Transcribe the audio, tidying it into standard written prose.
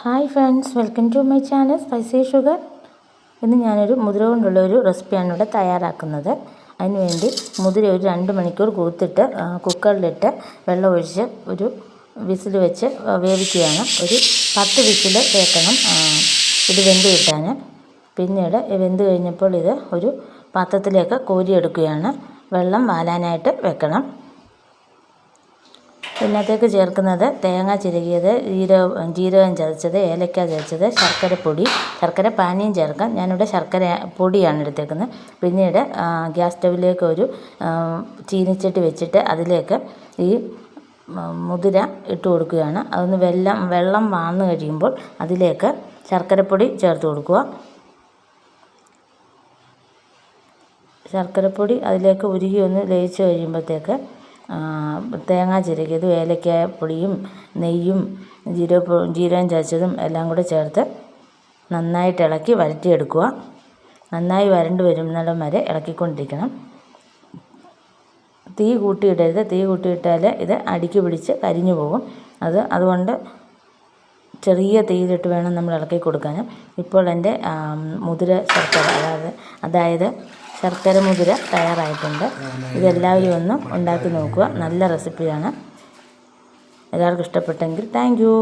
Hi friends, welcome to my channel Spicy Sugar. ഇന്ന് ഞാനൊരു മുതിര കൊണ്ടുള്ളൊരു റെസിപ്പിയാണ് ഇവിടെ തയ്യാറാക്കുന്നത്. അതിനുവേണ്ടി മുതിര ഒരു 2 മണിക്കൂർ കൂത്തിട്ട് കുക്കറിലിട്ട് വെള്ളം ഒഴിച്ച് ഒരു വിസിൽ വെച്ച് വേവിക്കുകയാണ്. ഒരു 10 വിസിൽ കേൾക്കണം ഇത് വെന്ത് കിട്ടാൻ. പിന്നീട് വെന്ത് കഴിഞ്ഞപ്പോൾ ഇത് ഒരു പാത്രത്തിലേക്ക് കോരിയെടുക്കുകയാണ്. വെള്ളം വാലാനായിട്ട് വെക്കണം. ഇതിനകത്തേക്ക് ചേർക്കുന്നത് തേങ്ങ ചിരകിയത്, ജീരകം ചതച്ചത്, ഏലക്ക ചതച്ചത്, ശർക്കരപ്പൊടി, ശർക്കര പാനിയും ചേർക്കാം. ഞാനിവിടെ ശർക്കര പൊടിയാണ് എടുത്തേക്കുന്നത്. പിന്നീട് ഗ്യാസ് സ്റ്റൗവിലേക്ക് ഒരു ചീനിച്ചട്ടി വെച്ചിട്ട് അതിലേക്ക് ഈ മുതിര ഇട്ട് കൊടുക്കുകയാണ്. അതൊന്ന് വെള്ളം വാർന്നു കഴിയുമ്പോൾ അതിലേക്ക് ശർക്കരപ്പൊടി ചേർത്ത് കൊടുക്കുക. ശർക്കരപ്പൊടി അതിലേക്ക് ഉരുകി ഒന്ന് ലയിച്ച് കഴിയുമ്പോഴത്തേക്ക് തേങ്ങ ചിരകിയതും ഏലക്കാപ്പൊടിയും നെയ്യും ജീരകം ചതച്ചതും എല്ലാം കൂടെ ചേർത്ത് നന്നായിട്ട് ഇളക്കി വരട്ടിയെടുക്കുക. നന്നായി വരണ്ട് വരുന്നിടം വരെ ഇളക്കിക്കൊണ്ടിരിക്കണം. തീ കൂട്ടിയിടരുത്. തീ കൂട്ടിയിട്ടാൽ ഇത് അടിക്ക് പിടിച്ച് കരിഞ്ഞു പോകും. അതുകൊണ്ട് ചെറിയ തീയിലിട്ട് വേണം നമ്മൾ ഇളക്കി കൊടുക്കാൻ. ഇപ്പോൾ എൻ്റെ മുതിര ശർക്കര അതായത് ശർക്കര മുതിര തയ്യാറായിട്ടുണ്ട്. ഇതെല്ലാവരും ഒന്ന് ഉണ്ടാക്കി നോക്കുക. നല്ല റെസിപ്പിയാണ്. എല്ലാവർക്കും ഇഷ്ടപ്പെട്ടെങ്കിൽ താങ്ക് യു.